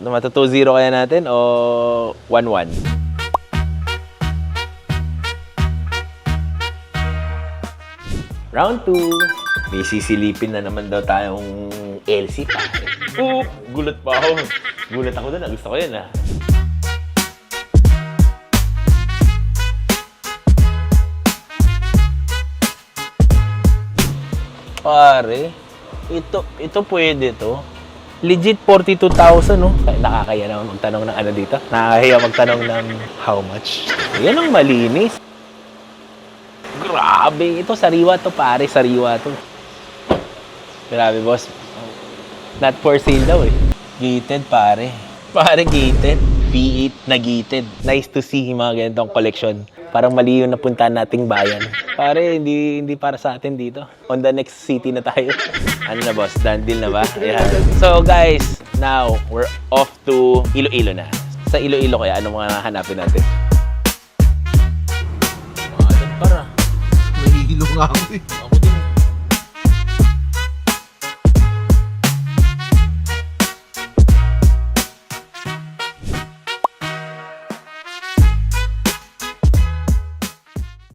Matu 2-0 kaya natin o 1-1? Round 2. May sisilipin na naman daw tayong LC pa. Gulat pa ako. Gulat ako doon. Gusto ko yun ah. Pare, ito pwede to. Legit 42,000, no? Nakakaya naman magtanong ng ano dito. Nakakaya magtanong ng how much. Yan ang malinis. Grabe. Ito, sariwa to, pare. Sariwa to. Grabe, boss. Not for sale daw, eh. Gated, pare. Pare, gated. V8 na gated. Nice to see yung mga ganitong collection. Parang mali yung napuntahan nating bayan. Pare, hindi para sa atin dito. On the next city na tayo. Ano na, boss? Done deal na ba? Ayan. So, guys, now, we're off to Iloilo na. Sa Iloilo kaya, anong mga hanapin natin? Para. Mahihilo nga ako eh. Ako